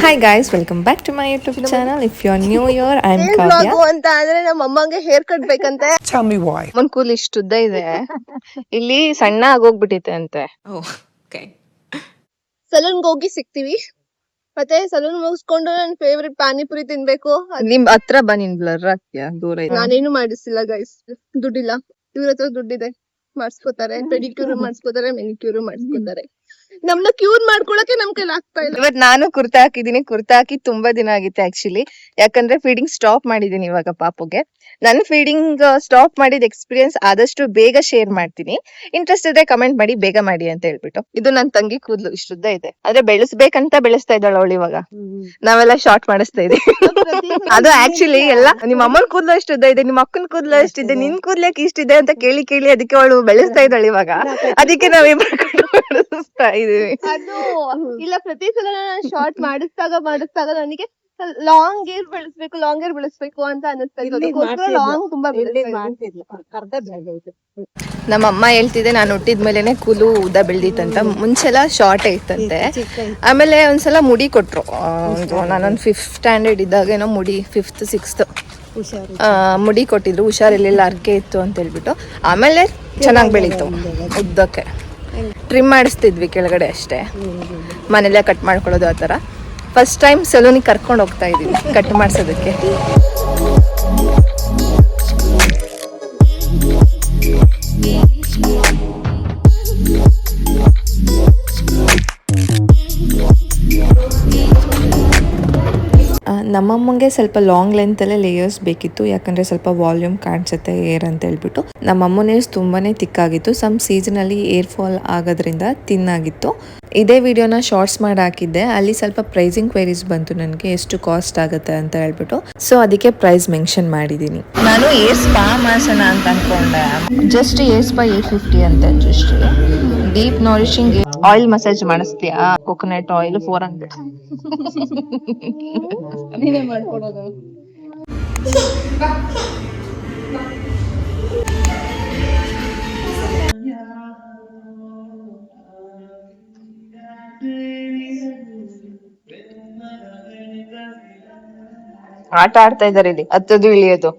Hi guys, welcome back to my YouTube channel. If you're new here, I'm Kavya. ಅಂತ ಅಂದ್ರೆ ನಮ್ಮ ಅಮ್ಮಂಗೆ hair cut ಬೇಕಂತೆ. Tell me why. ಅಮ್ಮನ್ cool ಇಷ್ಟು ಉದ್ದ ಇದೆ, ಇಲ್ಲಿ ಸಣ್ಣ ಆಗೋಗ್ಬಿಟ್ಟಿದೆ ಅಂತೆ. Oh, okay. ಸಲೂನ್ಗೆ ಹೋಗಿ ಸಿಗ್ತೀವಿ. ಮತ್ತೆ ಸಲೂನ್ ಮುಗಿಸ್ಕೊಂಡು ನನ್ ಫೇವ್ರೆಟ್ ಪಾನಿಪುರಿ ತಿನ್ಬೇಕು. ನಿಮ್ ಹತ್ರ ಬಾ, ನೀನ್ ಬ್ಲರ್ ಆಗ್ತೀಯಾ, ದೂರ ಇದೆ. ನಾನೇನು ಮಾಡಿಸಿಲ್ಲ ಗೈಸ್, ದುಡ್ಡಿಲ್ಲ. ಇವ್ರ ಹತ್ರ ದುಡ್ಡಿದೆ, ಮಾಡಿಸ್ಕೋತಾರೆ. Pedicure ಮಾಡಿಸ್ಕೋತಾರೆ, manicure ಮಾಡಿಸ್ಕೋತಾರೆ. ನಮ್ನ ಕ್ಯೂರ್ ಮಾಡ್ಕೊಳಕ್ಕೆ ನಮ್ ಕೈಲಿ ಆಗ್ತಾ ಇಲ್ಲ. ಇವತ್ ನಾನು ಕುರ್ತಾ ಹಾಕಿದೀನಿ. ಕುರ್ತಾ ಹಾಕಿ ತುಂಬಾ ದಿನ ಆಗಿತ್ತು ಆಕ್ಚುಲಿ, ಯಾಕಂದ್ರೆ ಫೀಡಿಂಗ್ ಸ್ಟಾಪ್ ಮಾಡಿದೀನಿ ಇವಾಗ ಪಾಪುಗೆ. ನನ್ ಫೀಡಿಂಗ್ ಸ್ಟಾಪ್ ಮಾಡಿದ ಎಕ್ಸ್ಪೀರಿಯನ್ಸ್ ಆದಷ್ಟು ಬೇಗ ಶೇರ್ ಮಾಡ್ತೀನಿ. ಇಂಟ್ರೆಸ್ಟ್ ಇದ್ರೆ ಕಮೆಂಟ್ ಮಾಡಿ, ಬೇಗ ಮಾಡಿ ಅಂತ ಹೇಳ್ಬಿಟ್ಟು. ಇದು ನನ್ ತಂಗಿ ಕೂದ್ಲು ಇಷ್ಟುದ್ದ ಇದೆ, ಆದ್ರೆ ಬೆಳೆಸ್ಬೇಕಂತ ಬೆಳೆಸ್ತಾ ಇದ್ದಾಳ ಅವಳು. ಇವಾಗ ನಾವೆಲ್ಲ ಶಾರ್ಟ್ ಮಾಡಿಸ್ತಾ ಇದೀವಿ. ಅದು ಆಕ್ಚುಲಿ ಎಲ್ಲ ನಿಮ್ಮ ಅಮ್ಮನ ಕೂದ್ಲು ಎಷ್ಟುದ್ದ ಇದೆ, ನಿಮ್ಮ ಅಕ್ಕನ ಕೂದ್ಲು ಎಷ್ಟಿದೆ, ನಿನ್ ಕೂದ್ಲಕ್ಕೆ ಇಷ್ಟಿದೆ ಅಂತ ಕೇಳಿ ಕೇಳಿ ಅದಕ್ಕೆ ಅವಳು ಬೆಳೆಸ್ತಾ ಇದ್ದಾಳೆ ಇವಾಗ. ಅದಕ್ಕೆ ನಾವಿಬ್ರು ಮಾಡಿಸ್ತಾ ಇದೀವಿ. ಅದು ಇಲ್ಲ, ಪ್ರತಿ ಸಲ ಶಾರ್ಟ್ ಮಾಡಿಸ್ದಾಗ ನನಗೆ ಲಾಂಗ್ ಏರ್ ಬೆಳೆಸ್ಬೇಕು ಅಂತ ಅನಿಸ್ತಾ ಇತ್ತು. ಲಾಂಗ್ ತುಂಬಾ ನಮ್ಮ ಅಮ್ಮ ಹೇಳ್ತಿದೆ, ನಾನು ಹುಟ್ಟಿದ್ಮೇಲೆನೆ ಕೂಲು ಉದ್ದ ಬೆಳ್ದಿತ್ತಂತ. ಮುಂಚೆಲ್ಲ ಶಾರ್ಟ್ ಇತ್ತಂತೆ. ಆಮೇಲೆ ಒಂದ್ಸಲ ಮುಡಿ ಕೊಟ್ರು. ನಾನೊಂದು 5th ಸ್ಟ್ಯಾಂಡರ್ಡ್ ಇದ್ದಾಗ ಏನೋ ಮುಡಿ 5th 6th ಮುಡಿ ಕೊಟ್ಟಿದ್ರು. ಹುಷಾರಿರ್ಲಿಲ್ಲ, ಅರ್ಕೆ ಇತ್ತು ಅಂತ ಹೇಳ್ಬಿಟ್ಟು. ಆಮೇಲೆ ಚೆನ್ನಾಗಿ ಬೆಳೀತು ಉದ್ದಕ್ಕೆ. ಟ್ರಿಮ್ ಮಾಡಿಸ್ತಿದ್ವಿ ಕೆಳಗಡೆ ಅಷ್ಟೇ, ಮನೆಯಲ್ಲೇ ಕಟ್ ಮಾಡ್ಕೊಳ್ಳೋದು ಆ ಥರ. ಫಸ್ಟ್ ಟೈಮ್ ಸಲೂನಿಗೆ ಕರ್ಕೊಂಡು ಹೋಗ್ತಾ ಇದೀವಿ ಕಟ್ ಮಾಡಿಸೋದಕ್ಕೆ. ನಮ್ಮಮ್ಮಂಗೆ ಸ್ವಲ್ಪ ಲಾಂಗ್ ಲೆಂತಲ್ಲೇ ಲೇಯರ್ಸ್ ಬೇಕಿತ್ತು, ಯಾಕಂದರೆ ಸ್ವಲ್ಪ ವಾಲ್ಯೂಮ್ ಕಾಣಿಸುತ್ತೆ ಏರ್ ಅಂತ ಹೇಳ್ಬಿಟ್ಟು. ನಮ್ಮಮ್ಮನ ಏರ್ಸ್ ತುಂಬಾ ತಿಕ್ಕಾಗಿತ್ತು. ಸಮ್ ಸೀಸನಲ್ಲಿ ಏರ್ ಫಾಲ್ ಆಗೋದ್ರಿಂದ ತಿನ್ನಾಗಿತ್ತು. ಇದೇ ವಿಡಿಯೋನ ಶಾರ್ಟ್ಸ್ ಮಾಡಿ ಹಾಕಿದ್ದೆ. ಅಲ್ಲಿ ಸ್ವಲ್ಪ ಪ್ರೈಸಿಂಗ್ ಕ್ವೆರೀಸ್ ಬಂತು ನನಗೆ, ಎಷ್ಟು ಕಾಸ್ಟ್ ಆಗುತ್ತೆ ಅಂತ ಹೇಳ್ಬಿಟ್ಟು. ಸೊ ಅದಕ್ಕೆ ಪ್ರೈಸ್ ಮೆನ್ಷನ್ ಮಾಡಿದ್ದೀನಿ. ನಾನು ಏರ್ ಸ್ಪಾ ಮಾಡ್ಸೋಣ ಅಂತ ಅನ್ಕೊಂಡೆ. ಜಸ್ಟ್ ಏರ್ ಸ್ಪಾ 850 ಅಂತ just. Deep nourishing oil massage ಮಾಡಿಸ್ತೀಯಾ? Coconut oil 400. ನೀನೇ ಮಾಡ್ಕೊಡೋದು. ಆಟ ಆಡ್ತಾ ಇದಾರೆ ಇಲ್ಲಿ, ಹತ್ತದು ಇಳಿಯೋದು.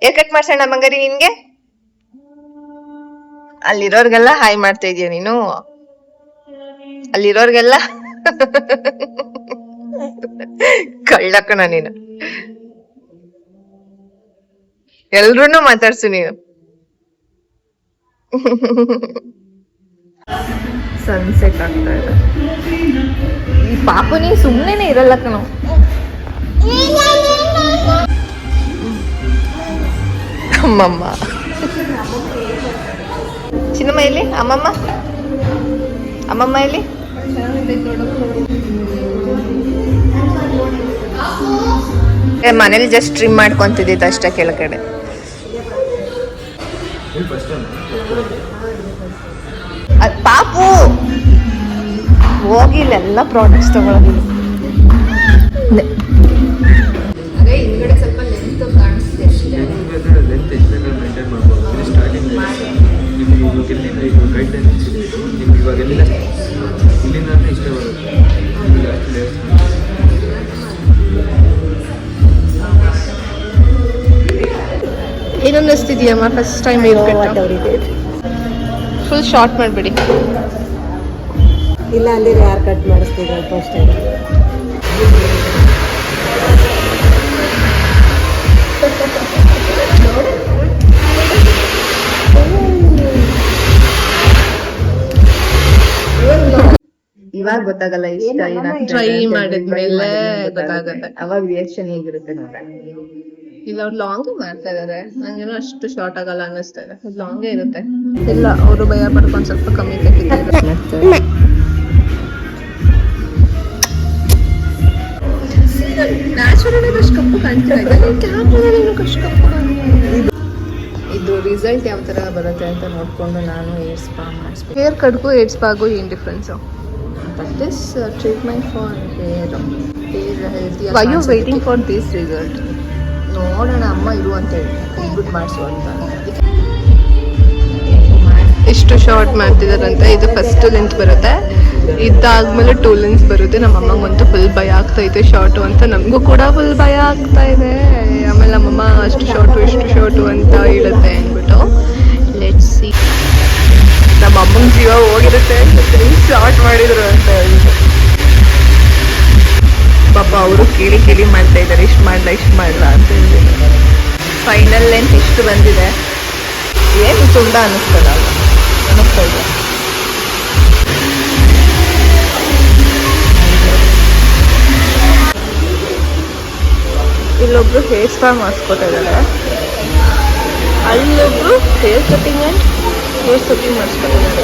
ಏರ್ ಕಟ್ ಮಾಡ್ಸೋಣ ಮಂಗರಿ ನಿನ್ಗೆ? ಅಲ್ಲಿರೋರ್ಗೆಲ್ಲ ಹಾಯ್ ಮಾಡ್ತಾ ಇದೀಯ ನೀನು, ಅಲ್ಲಿರೋರ್ಗೆಲ್ಲ ಕಳ್ಳಕ್ಕನ ನೀನು. ಎಲ್ರೂನು ಮಾತಾಡ್ಸು ನೀನು. ಸನ್ಸೆಟ್ ಆಗ್ತಾ ಇದೆ. ಈ ಪಾಪುನಿ ಸುಮ್ನೆನೆ ಇರಲ್ಲ ಕಣೋ. ಅಮ್ಮಮ್ಮ ಚಿನ್ನಮ್ಮ ಇಲ್ಲಿ, ಅಮ್ಮಮ್ಮ ಇಲ್ಲಿ. ಮನೇಲಿ ಜಸ್ಟ್ ಟ್ರಿಮ್ ಮಾಡ್ಕೊಂತಿದ್ದಿತ್ತು ಅಷ್ಟೇ ಕೆಳಗಡೆ. ಪಾಪು ಹೋಗಿಲ್ಲ, ಎಲ್ಲ ಪ್ರಾಡಕ್ಟ್ಸ್ ತಗೊಳ್ಳೋದಿಲ್ಲ. ಹಿಂದ್ಗಡೆ ಸ್ವಲ್ಪ ಲೆಂತ್ ಕಾಣಿಸುತ್ತೆ ಅಷ್ಟೇ. ಏನನ್ನಿಸ್ತಿದ್ಯಮ್ಮ first time hair cut? Full short ಮಾಡಬೇಡಿ. ಇಲ್ಲ, ಅಲ್ಲಿ ಯಾರು ಕಟ್ ಮಾಡಿಸ್ತಿದ್ರು ಫಸ್ಟ್ ಟೈಮ್. ಇವಾಗ ಗೊತ್ತಾಗಲ್ಲ, ಇಷ್ಟ ಟ್ರೈ ಮಾಡಿದ್ಮೇಲೆ ಗೊತ್ತಾಗತ್ತೆ. ಅವಾಗ ರಿಯಾಕ್ಷನ್ ಹೇಗಿರುತ್ತೆ ನೋಡ. ಇಲ್ಲ, ಅವ್ರು ಲಾಂಗ್ ಮಾಡ್ತಾ ಇದಾರೆ, ನಂಗೇನೋ ಅಷ್ಟು ಶಾರ್ಟ್ ಆಗಲ್ಲ ಅನ್ನಿಸ್ತಾ ಇದೆ. ಲಾಂಗೇ ಇರುತ್ತೆ. ಇಲ್ಲ, ಅವರು ಭಯ ಪಡ್ಕೊಂಡು ಸ್ವಲ್ಪ ಕಮ್ಮಿ ತೆಗಿತಾರೆ. ನ್ಯಾಚುರಲ್ ಅಷ್ಟು ಕಪ್ಪು ಕಾಣ್ತಾ ಇದೆ, ಕ್ಯಾಮ್ರಾದಲ್ಲಿ ಅಷ್ಟು ಕಪ್ಪು ಕಾಣ್ತಾ. ಇದು ರಿಸಲ್ಟ್ ಯಾವ ತರ ಬರುತ್ತೆ ಅಂತ ನೋಡ್ಕೊಂಡು ನಾನು ಏರ್ ಸ್ಪಾ ಮಾಡಿಸ್ಬೇಕು. ಹೇರ್ ಕಟ್ಗೂ ಏರ್ ಸ್ಪಾಗೂ ಏನ್ difference? That is treatment for hair healthy. Why you waiting for this result? ನೋಡೋಣ, ಅಮ್ಮ ಇರು ಅಂತ ಹೇಳಿ ಇದ್ಬಿಟ್ಟು ಮಾಡಿಸು ಅಂತ. ಎಷ್ಟು ಶಾರ್ಟ್ ಮಾಡ್ತಿದಾರಂತ. ಇದು ಫಸ್ಟ್ ಲೆಂತ್ ಬರುತ್ತೆ, ಇದಾದ್ಮೇಲೆ ಟೂಲೆನ್ಸ್ ಬರುತ್ತೆ. ನಮ್ಮ ಅಮ್ಮಂಗಂತೂ ಫುಲ್ ಭಯ ಆಗ್ತೈತೆ ಶಾರ್ಟು ಅಂತ, ನಮಗೂ ಕೂಡ ಫುಲ್ ಭಯ ಆಗ್ತಾ ಇದೆ. ಆಮೇಲೆ ನಮ್ಮಮ್ಮ ಅಷ್ಟು ಶಾರ್ಟು ಇಷ್ಟು ಶಾರ್ಟು ಅಂತ ಹೇಳುತ್ತೆ ಅಂದ್ಬಿಟ್ಟು ಲೆಟ್ಸ್ ಸಿ. ನಮ್ಮ ಅಮ್ಮನ ಜೀವ ಹೋಗಿರುತ್ತೆ ಶಾರ್ಟ್ ಮಾಡಿದ್ರು ಅಂತ ಹೇಳ್ಬಿಟ್ಟು. ಪಾಪ ಅವರು ಕೇಳಿ ಮಾಡ್ತಾ ಇದ್ದಾರೆ, ಇಷ್ಟು ಮಾಡ್ಲಾ ಅಂತ ಹೇಳಿ. ಫೈನಲ್ ಲೆಂತ್ ಇಷ್ಟು ಬಂದಿದೆ. ಏನು ತುಂಡ ಅನ್ನಿಸ್ತದ ಅನ್ನಿಸ್ತಾ ಇದೆ. ಇಲ್ಲೊಬ್ರು ಹೇರ್ ಸ್ಪಾ ಮಾಡಿಸ್ಕೊತಾ ಇದ್ದಾರೆ, ಅಲ್ಲೊಬ್ರು hair cutting and hair cutting ಮಾಡಿಸ್ಕೊತಾ ಇದ್ದಾರೆ.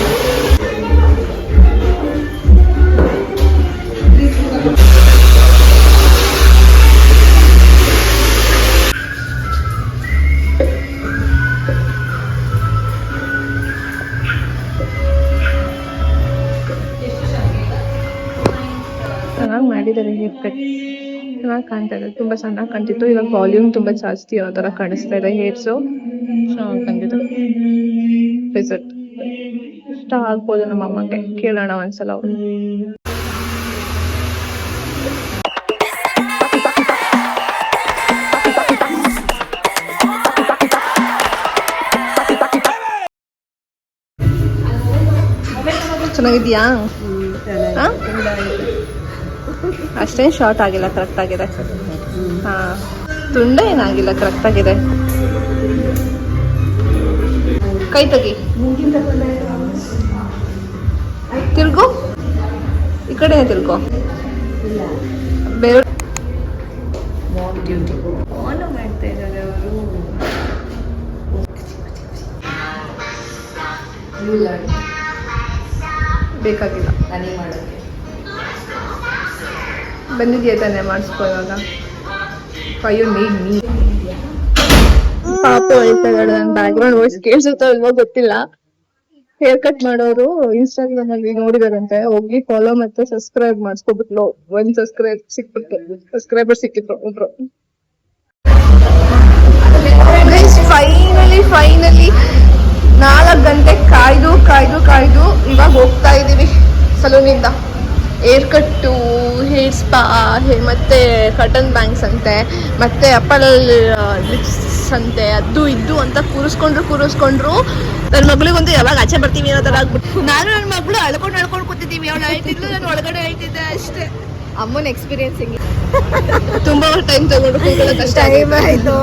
ಚೆನ್ನಾಗಿ ಮಾಡಿದ್ದಾರೆ ಹೇರ್ ಕಟ್, ಚೆನ್ನಾಗಿ ಕಾಣ್ತಾ ಇದೆ. ತುಂಬಾ ಚೆನ್ನಾಗಿ ಕಾಣ್ತಿತ್ತು, ಇವಾಗ ವಾಲ್ಯೂಮ್ ತುಂಬಾ ಜಾಸ್ತಿ ಅನ್ನೋ ತರ ಕಾಣಿಸ್ತಾ ಇದೆ. ಹೇರ್ಸು ಚೆನ್ನಾಗಿ ಕಾಣ್ತಿದೆ. ರಿಸಲ್ಟ್ ಇಷ್ಟ ಆಗ್ಬೋದು ನಮ್ಮ ಅಮ್ಮಂಗೆ, ಕೇಳೋಣ ಒಂದ್ಸಲ ಅವ್ರು. ಚೆನ್ನಾಗಿದ್ಯಾ? ಅಷ್ಟೇನು ಶಾರ್ಟ್ ಆಗಿಲ್ಲ, ಕರೆಕ್ಟ್ ಆಗಿದೆ. ಹಾ, ತುಂಡ ಏನಾಗಿಲ್ಲ, ಕರೆಕ್ಟ್ ಆಗಿದೆ. ಕೈ ತೆಗಿ, ತಿರ್ಗು, ಈ ಕಡೆ ತಿರ್ಗೋ. ಬೇರೆ ಆನ್ ಮಾಡ್ತಾ ಇದ್ದಾರೆ ಅವರು. ಬೇಕಾಗಿಲ್ಲ ನನಗೆ ಮಾಡೋಕ್ಕೆ. ಬಂದಿದ್ಯಾ ತಾನೆ ಮಾಡಿಸ್ಕೋ ಇವಾಗ. ಅಯ್ಯೋ ನೀ ಪಾಪ ಹೇಳ್ತಾ ಇದ್ದಾಳೆ. ನನ್ನ ಬ್ಯಾಕ್ಗ್ರೌಂಡ್ ವಾಯ್ಸ್ ಕೇಳಿಸುತ್ತೋ ಇಲ್ವೋ ಗೊತ್ತಿಲ್ಲ. ಹೇರ್ ಕಟ್ ಮಾಡೋರು ಇನ್ಸ್ಟಾಗ್ರಾಮ್ ಅಲ್ಲಿ ನೋಡಿದಾರಂತೆ, ಹೋಗಿ ಫಾಲೋ ಮತ್ತೆ ಸಬ್ಸ್ಕ್ರೈಬ್ ಮಾಡಿಸ್ಕೊಬಿಟ್ಲು. 1 ಸಬ್ಸ್ಕ್ರೈಬರ್ ಸಿಕ್ಕಿದ್ರು ಒಬ್ರು. ಫೈನಲಿ 4 ಗಂಟೆ ಕಾಯ್ದು ಇವಾಗ ಹೋಗ್ತಾ ಇದೀವಿ ಸಲೂನಿಂದ. ಹೇರ್ ಕಟ್ಟು, ಹೇರ್ ಸ್ಪಾ, ಮತ್ತೆ ಕಟನ್ ಬ್ಯಾಂಕ್ಸ್ ಅಂತೆ, ಮತ್ತೆ ಅಪ್ಪಲ್ ಲಿಪ್ಸ್ ಅಂತೆ, ಅದು ಇದು ಅಂತ ಕೂರಿಸ್ಕೊಂಡ್ರು. ನನ್ನ ಮಗಳಿಗಂತೂ ಯಾವಾಗ ಆಚೆ ಬರ್ತೀವಿ ಅನ್ನೋ ತರ ಆಗ್ಬಿಟ್ಟು, ನಾನು ನನ್ನ ಮಗಳು ಅಳ್ಕೊಂಡು ಕೂತಿದ್ದೀವಿ. ಅವಳು ಹೇಳ್ತಿದ್ಲು, ನಾನು ಒಳಗಡೆ ಹೇಳ್ತಿದ್ದೆ ಅಷ್ಟೇ. ಅಮ್ಮನ ಎಕ್ಸ್ಪೀರಿಯನ್ಸ್ ಹಿಂಗೆ ತುಂಬಾ ಟೈಮ್ ತಗೊಂಡು ಕಷ್ಟ ಆಯ್ತು.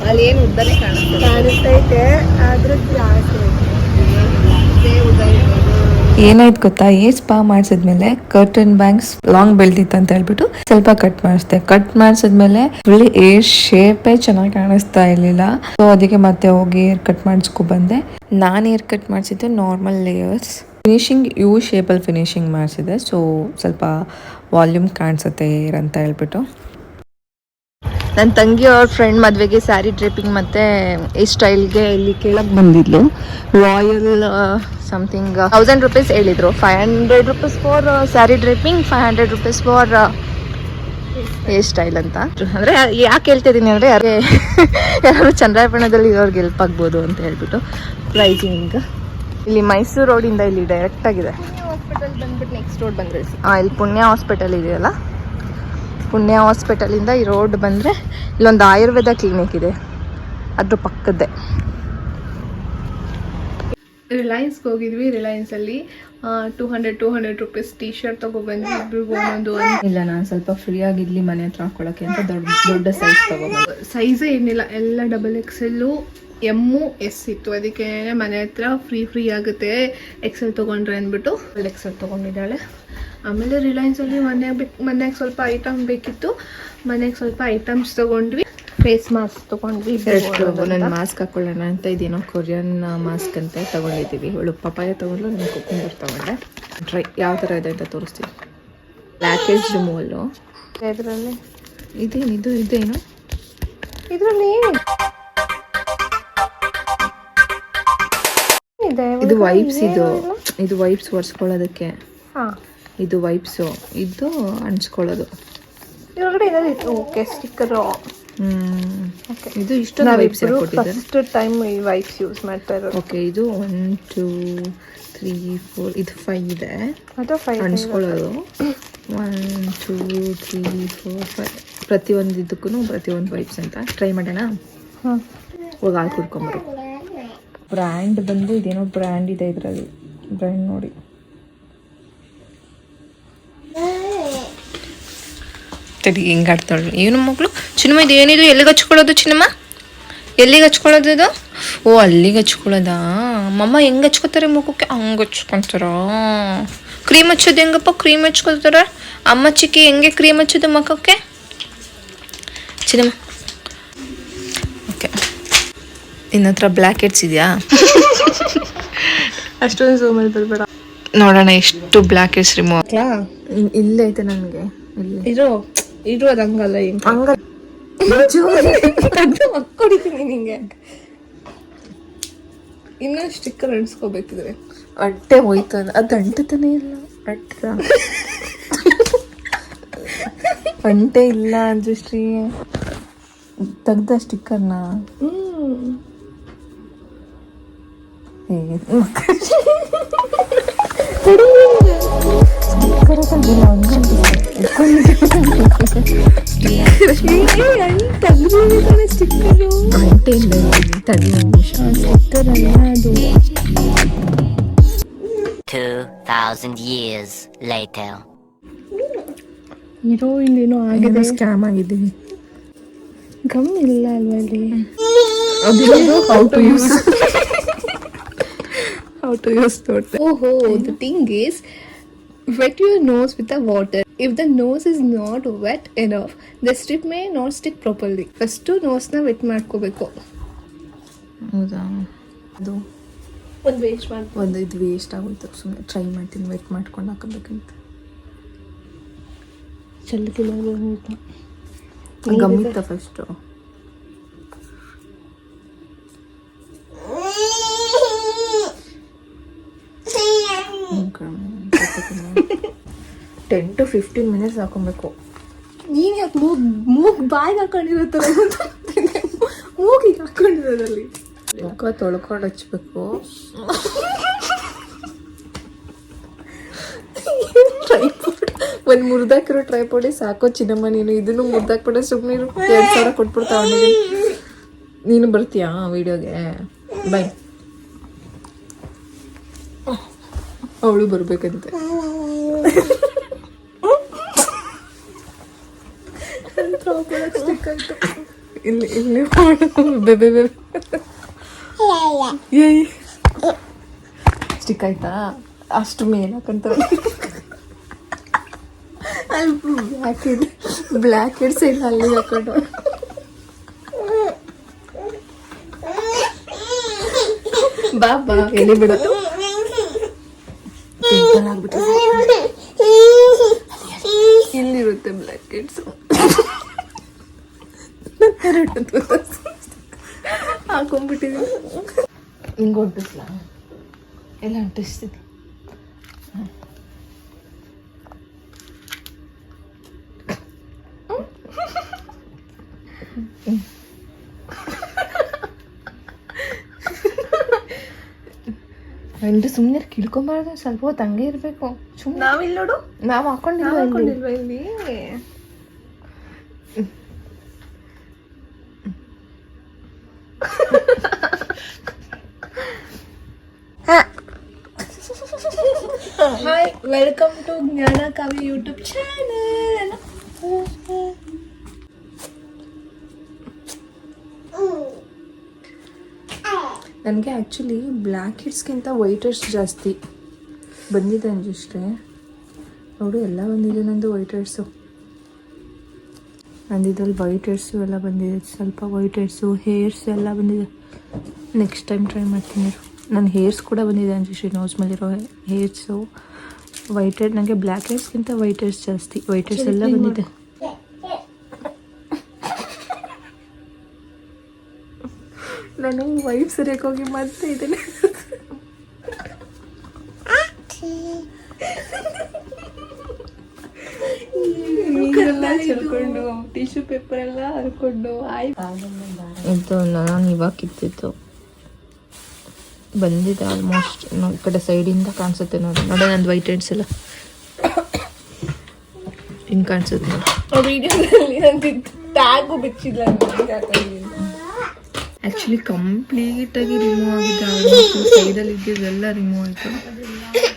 ಅಲ್ಲಿ ಏನು ಉದ್ದನೇ ಕಾಣಿಸ್ತೈತೆ, ಆದ್ರೂ ಏನಾಯ್ತು ಗೊತ್ತಾ, ಏರ್ ಸ್ಪಾ ಮಾಡಿಸಿದ್ಮೇಲೆ ಕರ್ಟನ್ ಬ್ಯಾಂಕ್ಸ್ ಲಾಂಗ್ ಬೆಳ್ದಿತ್ತು ಅಂತ ಹೇಳ್ಬಿಟ್ಟು ಸ್ವಲ್ಪ ಕಟ್ ಮಾಡಿಸ್ದೆ. ಕಟ್ ಮಾಡಿಸಿದ್ಮೇಲೆ ಫುಲ್ ಏರ್ ಶೇಪೇ ಚೆನ್ನಾಗಿ ಕಾಣಿಸ್ತಾ ಇರ್ಲಿಲ್ಲ. ಸೊ ಅದಕ್ಕೆ ಮತ್ತೆ ಹೋಗಿ ಏರ್ ಕಟ್ ಮಾಡಿಸ್ಕೊ ಬಂದೆ. ನಾನು ಏರ್ ಕಟ್ ಮಾಡಿಸಿದ್ದು ನಾರ್ಮಲ್ ಲೇಯರ್ಸ್. ಫಿನಿಶಿಂಗ್ ಯು ಶೇಪಲ್ಲಿ ಫಿನಿಶಿಂಗ್ ಮಾಡಿಸಿದೆ. ಸೊ ಸ್ವಲ್ಪ ವಾಲ್ಯೂಮ್ ಕಾಣಿಸುತ್ತೆ ಏರ್ ಅಂತ ಹೇಳ್ಬಿಟ್ಟು. ನನ್ನ ತಂಗಿ ಅವ್ರ ಫ್ರೆಂಡ್ ಮದುವೆಗೆ ಸ್ಯಾರಿ ಡ್ರೇಪಿಂಗ್ ಮತ್ತು ಈ ಸ್ಟೈಲ್ಗೆ ಇಲ್ಲಿ ಕೇಳಕ್ಕೆ ಬಂದಿದ್ಲು. ರಾಯಲ್ ಸಮಥಿಂಗ್ 1000 ರೂಪೀಸ್ ಹೇಳಿದ್ರು. 500 rupees for sari draping, 500 rupees for hair style ಅಂತ. ಅಂದರೆ ಯಾಕೆ ಹೇಳ್ತಿದ್ದೀನಿ ಅಂದರೆ ಯಾರು ಚಂದ್ರಾಯಪಟ್ಟಣದಲ್ಲಿ ಇರೋರ್ಗೆ ಹೆಲ್ಪ್ ಆಗ್ಬೋದು ಅಂತ ಹೇಳ್ಬಿಟ್ಟು ಪ್ರೈಸಿಂಗ್. ಇಲ್ಲಿ ಮೈಸೂರು ರೋಡಿಂದ ಇಲ್ಲಿ ಡೈರೆಕ್ಟ್ ಆಗಿದೆ. ಹಾಸ್ಪಿಟಲ್ ಬಂದ್ಬಿಟ್ಟು ನೆಕ್ಸ್ಟ್ ರೋಡ್ ಬಂದರೆ ಇಲ್ಲಿ ಪುಣ್ಯ ಹಾಸ್ಪಿಟಲ್ ಇದೆಯಲ್ಲ, ಪುಣ್ಯ ಹಾಸ್ಪಿಟಲಿಂದ ಈ ರೋಡ್ ಬಂದರೆ ಇಲ್ಲೊಂದು ಆಯುರ್ವೇದ ಕ್ಲಿನಿಕ್ ಇದೆ, ಅದ್ರ ಪಕ್ಕದ್ದೇ. ರಿಲಯನ್ಸ್ಗೆ ಹೋಗಿದ್ವಿ. ರಿಲಯನ್ಸಲ್ಲಿ 200 ರೂಪೀಸ್ ಟೀ ಶರ್ಟ್ ತೊಗೊಬಂದ್ವಿ. ಇಬ್ರಿಗೂ ಒಂದೊಂದು. ಇಲ್ಲ, ನಾನು ಸ್ವಲ್ಪ ಫ್ರೀ ಆಗಿರ್ಲಿ ಮನೆ ಹತ್ರ ಹಾಕೊಳ್ಳೋಕ್ಕೆ ಅಂತ ದೊಡ್ಡ ಸೈಜ್ ತೊಗೊಬಂದೆ. ಸೈಜೇ ಏನಿಲ್ಲ, ಎಲ್ಲ XXL, M, S ಇತ್ತು. ಅದಕ್ಕೆ ಮನೆ ಹತ್ರ ಫ್ರೀ ಆಗುತ್ತೆ XL ತೊಗೊಂಡ್ರೆ ಅಂದ್ಬಿಟ್ಟು XL ತೊಗೊಂಡಿದ್ದಾಳೆ. ಆಮೇಲೆ ರಿಲಯನ್ಸಲ್ಲಿ ಮನೆಗೆ ಸ್ವಲ್ಪ ಐಟಮ್ ಬೇಕಿತ್ತು, ಮನೆಗೆ ಸ್ವಲ್ಪ ಐಟಮ್ಸ್ ತೊಗೊಂಡ್ವಿ. ಫೇಸ್ ಮಾಸ್ಕ್ ತೊಗೊಂಡ್ವಿ. ನನ್ನ ಮಾಸ್ಕ್ ಹಾಕೊಳ್ಳೋಣ ಅಂತ ಇದೇನೋ ಕೊರಿಯನ್ ಮಾಸ್ಕ್ ಅಂತ ತೊಗೊಂಡಿದ್ದೀವಿ. ಇವಳು ಪಪಾಯ ತೊಗೊಂಡ್ಲು, ನಾನು ಕುಕ್ಕುಂಬರ್ ತೊಗೊಂಡೆ. ಟ್ರೈ ಯಾವ ಥರ ಇದೆ ಅಂತ ತೋರಿಸ್ತೀವಿ. ಪ್ಯಾಕೇಜ್ ರಿಮೂವಲ್ಲು ಇದರಲ್ಲಿ ಇದೇನು ಇದರಲ್ಲಿ ಇದು ವೈಪ್ಸ್. ಇದು ವೈಪ್ಸ್ ಒರೆಸ್ಕೊಳ್ಳೋದಕ್ಕೆ. ಇದು ವೈಪ್ಸು, ಇದು ಅಂಟಿಸ್ಕೊಳ್ಳೋದು. ಇದ್ರೊಳಗಡೆ ಏನಾದ್ರು ಓಕೆ ಸ್ಟಿಕ್ಕರು. ಇದು ಇಷ್ಟೊಂದು ವೈಪ್ಸ್ ಫಸ್ಟ್ ಟೈಮ್ ಈ ವೈಪ್ಸ್ ಯೂಸ್ ಮಾಡ್ತಾ ಇರೋದು. ಓಕೆ, ಇದು 1 2 3 4 ಇದು 5 ಇದೆ ಅದು 5 ಅಣಿಸ್ಕೊಳ್ಳೋದು 1 2 3 4 5 ಪ್ರತಿಯೊಂದು ಇದಕ್ಕೂ ಪ್ರತಿಯೊಂದು ವೈಪ್ಸ್ ಅಂತ ಟ್ರೈ ಮಾಡೋಣ. ಹೋಗಿ ಹಾಲು ಕುಡ್ಕೊಂಬರು. ಬ್ರ್ಯಾಂಡ್ ಬಂದು ಇದೇನೋ ಬ್ರ್ಯಾಂಡ್ ಇದೆ ಇದರಲ್ಲಿ. ಬ್ರ್ಯಾಂಡ್ ನೋಡಿ. ತಡಿ ಹೆಂಗೆ ಆಡ್ತಾಳೆ ಏನು ಮಗಳು. ಚಿನ್ನಮ್ಮ ಇದು ಏನಿದು? ಎಲ್ಲಿಗೆ ಹಚ್ಕೊಳ್ಳೋದು ಚಿನ್ನಮ್ಮ? ಎಲ್ಲಿಗೆ ಹಚ್ಕೊಳ್ಳೋದು ಇದು? ಓ ಅಲ್ಲಿಗೆ ಹಚ್ಕೊಳ್ಳೋದಾ? ಮಮ್ಮ ಹೆಂಗೆ ಹಚ್ಕೋತಾರೆ ಮುಖಕ್ಕೆ? ಹಂಗೆ ಹಚ್ಕೊತಾರ. ಕ್ರೀಮ್ ಹಚ್ಚೋದು ಹೆಂಗಪ್ಪ? ಕ್ರೀಮ್ ಹಚ್ಕೋತಾರ. ಅಮ್ಮ ಚಿಕ್ಕಿ ಹೆಂಗೆ ಕ್ರೀಮ್ ಹಚ್ಚೋದು ಮುಖಕ್ಕೆ? ಚಿನ್ನಮ್ಮ ಓಕೆ. ನಿನ್ನ ಹತ್ರ ಬ್ಲ್ಯಾಕ್ ಹೆಡ್ಸ್ ಇದೆಯಾ? ಅಷ್ಟೊಂದು ಝೂಮಲ್ಲಿ ಬರಬೇಡ. ನೋಡೋಣ ಎಷ್ಟು ಬ್ಲ್ಯಾಕ್ ಹೆಡ್ಸ್ ರಿಮೂವ್. ಇಲ್ಲೇ ಐತೆ ನನಗೆ. ಇರೋ ಅದು ಹಂಗಲ್ಲ ಹಂಗ ಮಕ್ಕೊಡಿತೀನಿ ನಿಂಗೆ. ಇನ್ನೂ ಸ್ಟಿಕ್ಕರ್ ಅಂಟಿಸ್ಕೋಬೇಕಿದ್ರೆ ಅಟ್ಟೆ ಹೋಯ್ತು. ಅದು ಅಂಟತಾನೆ ಇಲ್ಲ. ಅಂಟೆ ಇಲ್ಲ ಅಂಜುಶ್ರೀ. ತೆಗ್ದ ಸ್ಟಿಕ್ಕರ್ನ ಅಂಟೆ ಇಲ್ಲ. ತಡಿ ನಿಮಿಷ. ಸ್ಟಿಕ್ಕರ್ ಅಲ್ಲ ಅದು. 2,000 years later. ಇರೋ ಇಲ್ಲೇನೋ ಆಗಿದೆ. ಸ್ಕ್ಯಾಮ್ ಆಗಿದ್ದೀವಿ. ಗಮ್ ಇಲ್ಲ ಅಲ್ವಾ ಇಲ್ಲಿ? ಹೌ ಟು ಯೂಸ್ ನೋಡ್ತೆ. ಓಹೋ, the thing is, wet your nose with the water. If the nose is not wet enough, the strip may not stick properly. First nose ನ ವೆಟ್ ಮಾಡ್ಕೋಬೇಕು. ಹೌದಾ? ಅದು ಒಂದು ವೇಸ್ಟ್ ಮಾಡಿ ಒಂದು ಇದು ವೇಸ್ಟ್ ಆಗೋಯ್ತು. ಸುಮ್ಮನೆ ಟ್ರೈ ಮಾಡ್ತೀನಿ ವೆಟ್ ಮಾಡ್ಕೊಂಡು ಹಾಕೋಬೇಕಂತ. ಚಲ್ಲಕಿಲ್ಲ ಗಮ್ಮಿತ್ತ ಫಸ್ಟು. ಟೆನ್ ಟು 15 ಮಿನಿಟ್ಸ್ ಹಾಕೊಬೇಕು. ನೀನು ಯಾಕೆ ಮೂಗ್ ಬಾಯಿಗೆ ಹಾಕೊಂಡಿರುತ್ತಲ್ಲ, ಮೂಗಿಗೆ ಹಾಕೊಂಡಿರೋದಲ್ಲಿ ಮುಖ ತೊಳ್ಕೊಂಡು ಹಚ್ಬೇಕು. ಟ್ರೈಪೋಡ್ ಒಂದು ಮುರಿದಾಕಿರೋ ಟ್ರೈಪೋಡೆ ಸಾಕೋ ಚಿನ್ನಮ್ಮ. ನೀನು ಇದನ್ನು ಮುರಿದಾಕ್ಬಿಡ. ಸುಮ್ಮನೆ 2,000 ಕೊಟ್ಬಿಡ್ತಾವ. ನೀನು ಬರ್ತೀಯಾ ವಿಡಿಯೋಗೆ? ಬಾಯ್. ಅವಳು ಬರ್ಬೇಕಂತೆ. ಇಲ್ಲಿ ಇಲ್ಲಿ ಬೇಬೆ ಬೇಬೆ ಸ್ಟಿಕ್ ಆಯ್ತಾ? ಅಷ್ಟು ಮೇಲೆ ಹಾಕಂತಾರೆ. ಅಲ್ಲಿ ಬ್ಲ್ಯಾಕ್ ಹೆಡ್ಸ್ ಇಲ್ಲ, ಅಲ್ಲಿ ಹಾಕೊಂಡು. ಬಾ ಬಾ ಎಲ್ಲಿ ಬಿಡೋದು? ಇಲ್ಲಿರುತ್ತೆ ಬ್ಲ್ಯಾಕ್ ಹೆಡ್ಸ್. ಹಾಕೊಂಡ್ಬಿಟ್ಟಿದ್ದೀನಿ. ಹಿಂಗೆ ಹೊಟ್ಟಿಸ್ಲ ಎಲ್ಲ ಅಂಟಿಸ್ತೀನಿ. ಅಂಟು ಸುಮ್ಮನೆ ಕಿಡ್ಕೊಂಬಾರ್ದು. ಸ್ವಲ್ಪ ಹೊತ್ತು ಹಂಗೆ ಇರಬೇಕು. ಸುಮ್ಮನೆ ನಾವಿಲ್ಲಿ ನೋಡು, ನಾವು ಹಾಕೊಂಡಿಲ್ವಾ ಇಲ್ಲಿ? ಹಾಯ್, ವೆಲ್ಕಮ್ ಟು ಜ್ಞಾನ ಕಾವ್ಯ ಯೂಟ್ಯೂಬ್ ಚಾನಲ್. ನನಗೆ ಆ್ಯಕ್ಚುಲಿ ಬ್ಲ್ಯಾಕ್ ಹೆಡ್ಸ್ಗಿಂತ ವೈಟ್ ಹೆಡ್ಸ್ ಜಾಸ್ತಿ ಬಂದಿದೆ ಅಂಜಷ್ಟೇ. ನೋಡು ಎಲ್ಲ ಬಂದಿದೆ ನಂದು ವೈಟ್ ಹೆಡ್ಸು. ನಂದಿದ್ರಲ್ಲಿ ವೈಟ್ ಹೆಡ್ಸು ಎಲ್ಲ ಬಂದಿದೆ. ಸ್ವಲ್ಪ ವೈಟ್ ಹೆಡ್ಸು, ಹೇರ್ಸ್ ಎಲ್ಲ ಬಂದಿದೆ. ನೆಕ್ಸ್ಟ್ ಟೈಮ್ ಟ್ರೈ ಮಾಡ್ತೀನಿ. ನನ್ನ ಹೇರ್ಸ್ ಕೂಡ ಬಂದಿದೆ ಅಂಜಶ್ರೀ. ನೋಸ್ ಮೇಲಿರೋ ಹೇರ್ಸು ವೈಟ್ ಹೆಡ್. ನನಗೆ ಬ್ಲ್ಯಾಕ್ ಹೆಡ್ಸ್ಗಿಂತ ವೈಟ್ ಹೆಡ್ಸ್ ಜಾಸ್ತಿ. ವೈಟ್ ಹೆಡ್ಸ್ ಎಲ್ಲ ಬಂದಿದೆ. ನಾನು ವೈಫ್ ಸರಿಯಾಗಿ ಹೋಗಿ ಮತ್ತೆ ಇದ್ದೇನೆ. ನೀರೆಲ್ಲ ಚೆಲ್ಕೊಂಡು ಟಿಶ್ಯೂ ಪೇಪರ್ ಎಲ್ಲ ಹರ್ಕೊಂಡು ಆಯ್ತು. ಇದು ನಾನು ಇವಾಗ ಕಿತ್ತಿತ್ತು. ಬಂದಿದೆ ಆಲ್ಮೋಸ್ಟ್. ಈ ಕಡೆ ಸೈಡಿಂದ ಕಾಣಿಸುತ್ತೆ ನೋಡಿ. ನೋಡಿ ನಂದು ವೈಟ್ ಹೆಡ್ಸ್ ಎಲ್ಲ ಹಿಂಗೆ ಕಾಣಿಸುತ್ತೆ ನೋಡಿ. ವಿಡಿಯೋದಲ್ಲಿ ನನಗೆ ಟ್ಯಾಗು ಬಿಚ್ಚಿಲ್ಲ. ಆ್ಯಕ್ಚುಲಿ ಕಂಪ್ಲೀಟಾಗಿ ರಿಮೂವ್ ಆಗಿದೆ. ಆಲ್ಮೋಸ್ಟ್ ಸೈಡಲ್ಲಿ ಇದ್ದಿದ್ದೆಲ್ಲ ರಿಮೂವ್ ಆಯಿತು.